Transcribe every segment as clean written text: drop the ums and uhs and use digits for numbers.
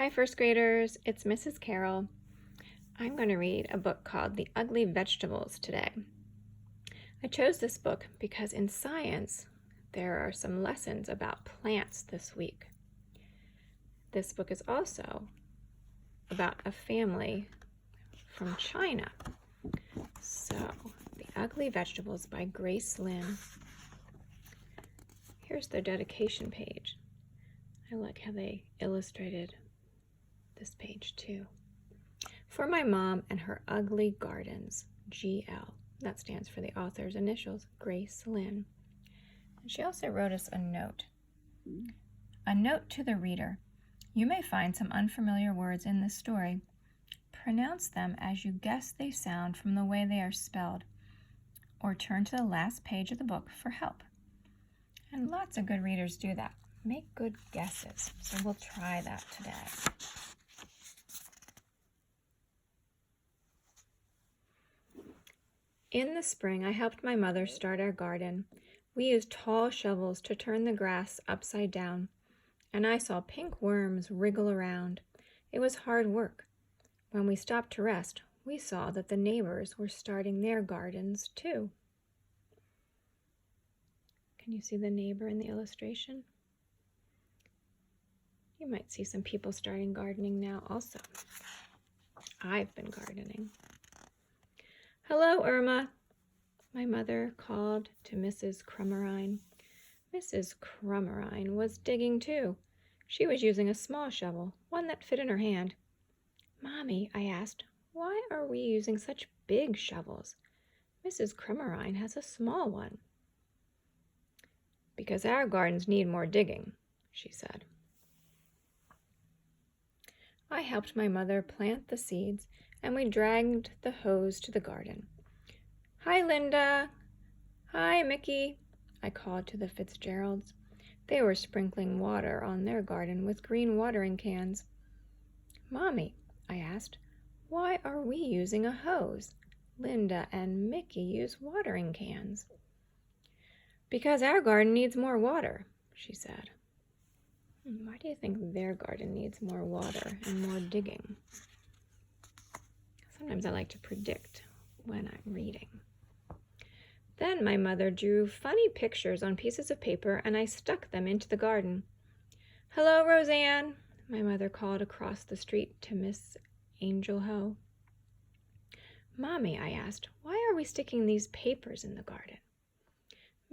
Hi, first graders. It's Mrs. Carroll. I'm going to read a book called The Ugly Vegetables today. I chose this book because in science, there are some lessons about plants this week. This book is also about a family from China. So, The Ugly Vegetables by Grace Lin. Here's their dedication page. I like how they illustrated this page too. For my mom and her ugly gardens, GL. That stands for the author's initials, Grace Lin. And she also wrote us a note. A note to the reader. You may find some unfamiliar words in this story. Pronounce them as you guess they sound from the way they are spelled, or turn to the last page of the book for help. And lots of good readers do that. Make good guesses. So we'll try that today. In the spring, I helped my mother start our garden. We used tall shovels to turn the grass upside down, and I saw pink worms wriggle around. It was hard work. When we stopped to rest, we saw that the neighbors were starting their gardens too. Can you see the neighbor in the illustration? You might see some people starting gardening now also. I've been gardening. Hello, Irma, my mother called to Mrs. Crummerine. Mrs. Crummerine was digging too. She was using a small shovel, one that fit in her hand. Mommy, I asked, why are we using such big shovels? Mrs. Crummerine has a small one. Because our gardens need more digging, she said. I helped my mother plant the seeds, and we dragged the hose to the garden. Hi, Linda. Hi, Mickey, I called to the Fitzgeralds. They were sprinkling water on their garden with green watering cans. Mommy, I asked, why are we using a hose? Linda and Mickey use watering cans. Because our garden needs more water, she said. Why do you think their garden needs more water and more digging? Sometimes I like to predict when I'm reading. Then my mother drew funny pictures on pieces of paper and I stuck them into the garden. Hello, Roseanne, my mother called across the street to Miss Angel Ho. Mommy, I asked, why are we sticking these papers in the garden?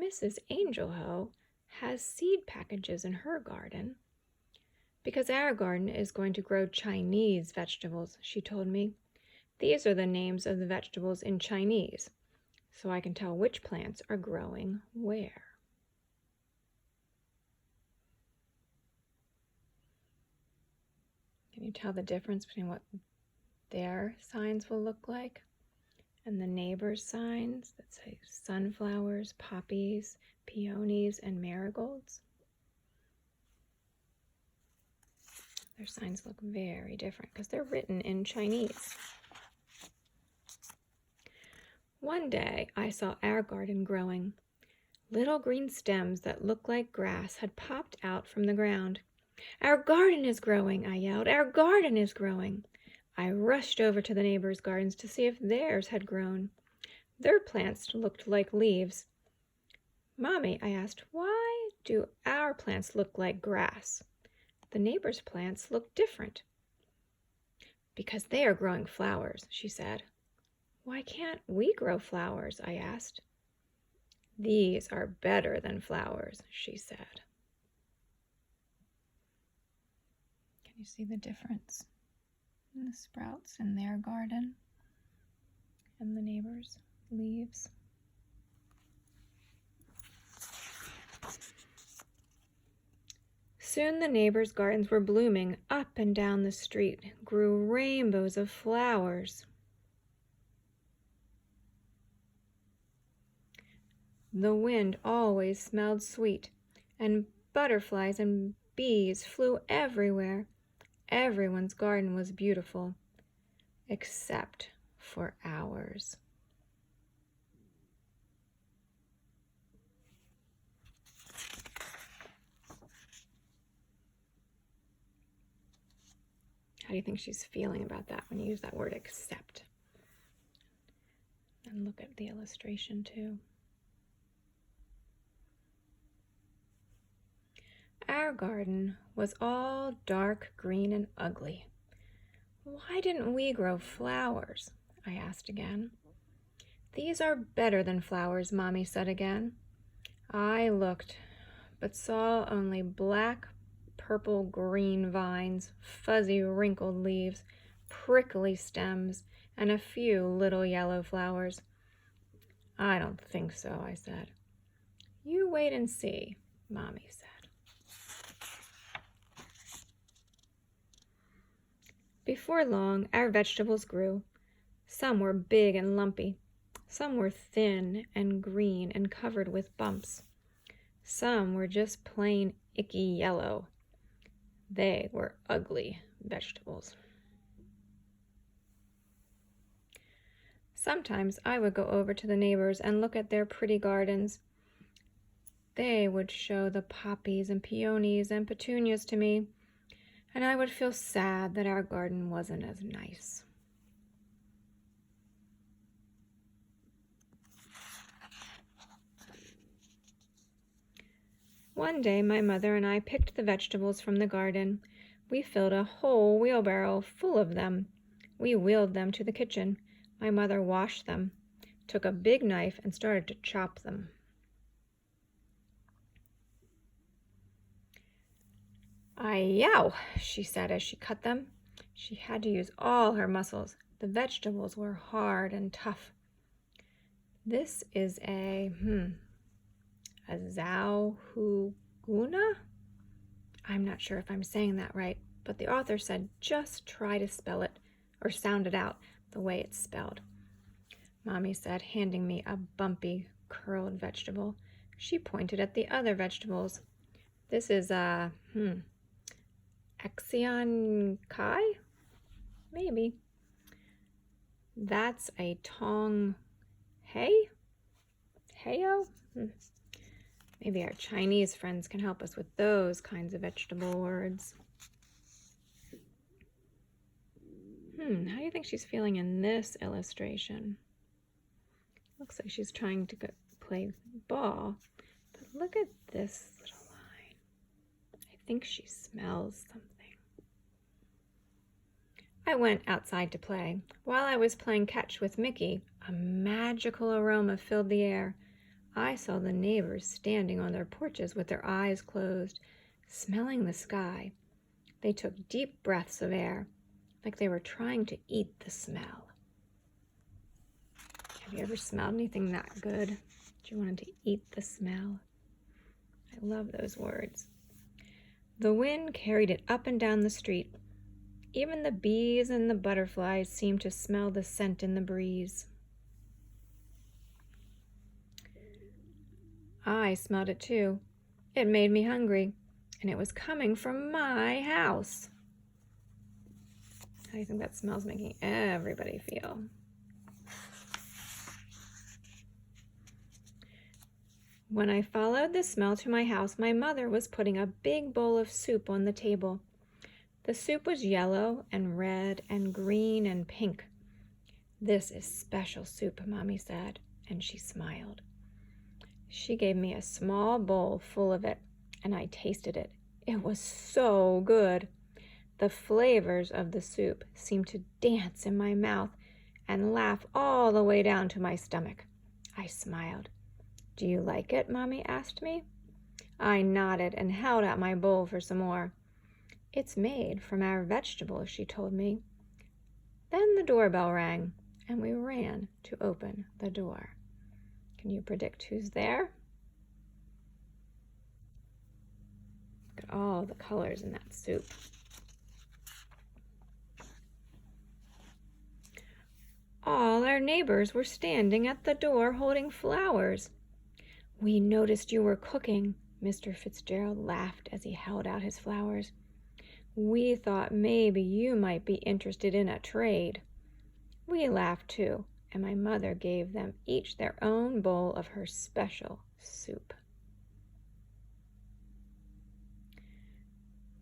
Mrs. Angel Ho has seed packages in her garden. Because our garden is going to grow Chinese vegetables, she told me. These are the names of the vegetables in Chinese, so I can tell which plants are growing where. Can you tell the difference between what their signs will look like and the neighbors' signs that say sunflowers, poppies, peonies, and marigolds? Their signs look very different because they're written in Chinese. One day, I saw our garden growing. Little green stems that looked like grass had popped out from the ground. Our garden is growing, I yelled. Our garden is growing. I rushed over to the neighbors' gardens to see if theirs had grown. Their plants looked like leaves. Mommy, I asked, why do our plants look like grass? The neighbors' plants look different. Because they are growing flowers, she said. Why can't we grow flowers? I asked. These are better than flowers, she said. Can you see the difference in the sprouts in their garden and the neighbors' leaves? Soon the neighbors' gardens were blooming. Up and down the street grew rainbows of flowers. The wind always smelled sweet, and butterflies and bees flew everywhere. Everyone's garden was beautiful, except for ours. How do you think she's feeling about that when you use that word accept? And look at the illustration too. Our garden was all dark green and ugly. Why didn't we grow flowers? I asked again. These are better than flowers, Mommy said again. I looked, but saw only black, purple, green vines, fuzzy, wrinkled leaves, prickly stems, and a few little yellow flowers. I don't think so, I said. You wait and see, Mommy said. Before long, our vegetables grew. Some were big and lumpy. Some were thin and green and covered with bumps. Some were just plain icky yellow. They were ugly vegetables. Sometimes I would go over to the neighbors and look at their pretty gardens. They would show the poppies and peonies and petunias to me, and I would feel sad that our garden wasn't as nice. One day my mother and I picked the vegetables from the garden. We filled a whole wheelbarrow full of them. We wheeled them to the kitchen. My mother washed them, took a big knife, and started to chop them. "Ay-yow," she said as she cut them. She had to use all her muscles. The vegetables were hard and tough. This is a zauhuguna? I'm not sure if I'm saying that right, but the author said just try to spell it or sound it out the way it's spelled. Mommy said, handing me a bumpy, curled vegetable. She pointed at the other vegetables. This is a, Axion Kai? Maybe. That's a Tong Hei? Heyo? Maybe our Chinese friends can help us with those kinds of vegetable words. How do you think she's feeling in this illustration? Looks like she's trying to play ball, but look at this little line. I think she smells something. I went outside to play. While I was playing catch with Mickey, a magical aroma filled the air. I saw the neighbors standing on their porches with their eyes closed, smelling the sky. They took deep breaths of air, like they were trying to eat the smell. Have you ever smelled anything that good that you wanted to eat the smell? I love those words. The wind carried it up and down the street. Even the bees and the butterflies seemed to smell the scent in the breeze. I smelled it too. It made me hungry, and it was coming from my house. How do you think that smell's making everybody feel? When I followed the smell to my house, my mother was putting a big bowl of soup on the table. The soup was yellow and red and green and pink. This is special soup, Mommy said, and she smiled. She gave me a small bowl full of it, and I tasted it. It was so good. The flavors of the soup seemed to dance in my mouth and laugh all the way down to my stomach. I smiled. Do you like it? Mommy asked me. I nodded and held out my bowl for some more. It's made from our vegetables, she told me. Then the doorbell rang, and we ran to open the door. Can you predict who's there? Look at all the colors in that soup. All our neighbors were standing at the door holding flowers. We noticed you were cooking, Mr. Fitzgerald laughed as he held out his flowers. We thought maybe you might be interested in a trade. We laughed too, and my mother gave them each their own bowl of her special soup.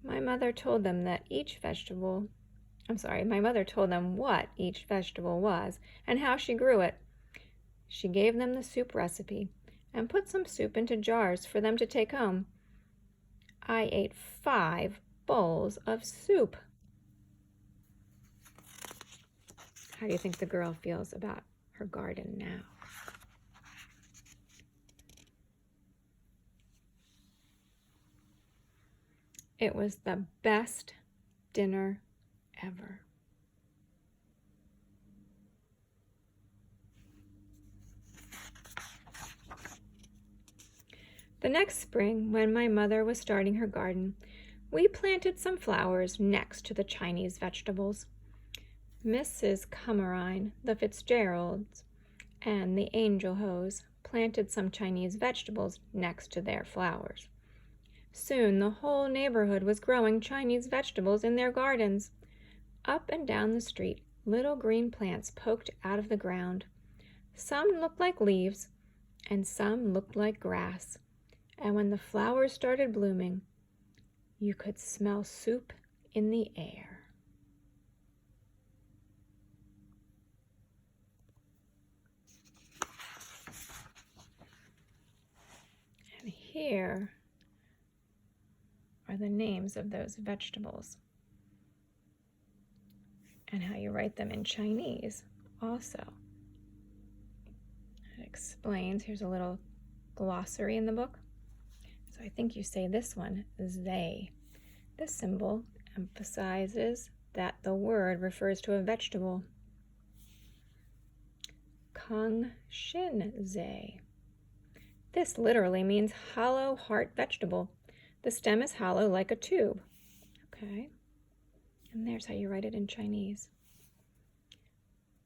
My mother told them that each vegetable My mother told them what each vegetable was and how she grew it. She gave them the soup recipe and put some soup into jars for them to take home. I ate 5 bowls of soup. How do you think the girl feels about her garden now? It was the best dinner ever. The next spring, when my mother was starting her garden, we planted some flowers next to the Chinese vegetables. Mrs. Cummerine, the Fitzgeralds, and the Angel Hose planted some Chinese vegetables next to their flowers. Soon the whole neighborhood was growing Chinese vegetables in their gardens. Up and down the street, little green plants poked out of the ground. Some looked like leaves, and some looked like grass. And when the flowers started blooming, you could smell soup in the air. And here are the names of those vegetables and how you write them in Chinese also. It explains, here's a little glossary in the book. So I think you say this one, zai. This symbol emphasizes that the word refers to a vegetable. Kang Shin Zai. This literally means hollow heart vegetable. The stem is hollow like a tube. Okay. And there's how you write it in Chinese.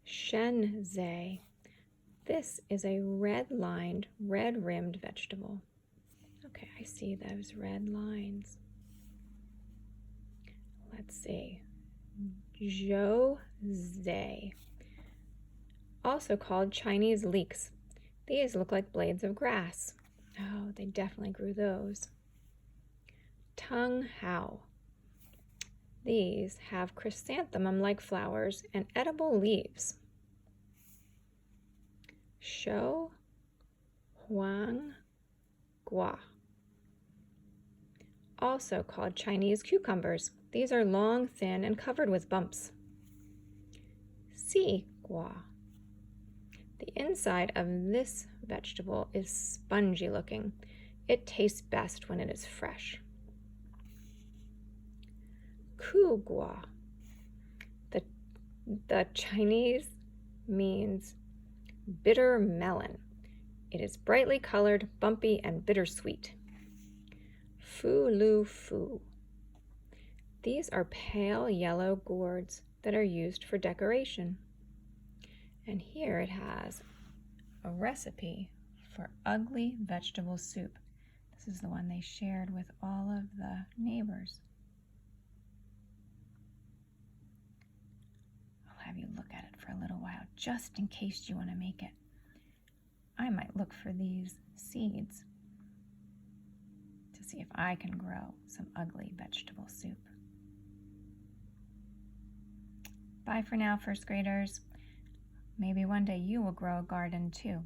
Shen Zai. This is a red-lined, red-rimmed vegetable. Okay, I see those red lines. Let's see. Zhou Zai. Also called Chinese leeks. These look like blades of grass. Oh, they definitely grew those. Tung Hao. These have chrysanthemum-like flowers and edible leaves. Shou Huang Gua. Also called Chinese cucumbers. These are long, thin, and covered with bumps. Si Gua. The inside of this vegetable is spongy looking. It tastes best when it is fresh. Ku Gua. The Chinese means bitter melon. It is brightly colored, bumpy, and bittersweet. Fu Lu Fu. These are pale yellow gourds that are used for decoration. And here it has a recipe for ugly vegetable soup. This is the one they shared with all of the neighbors. I'll have you look at it for a little while, just in case you want to make it. I might look for these seeds to see if I can grow some ugly vegetable soup. Bye for now, first graders. Maybe one day you will grow a garden too.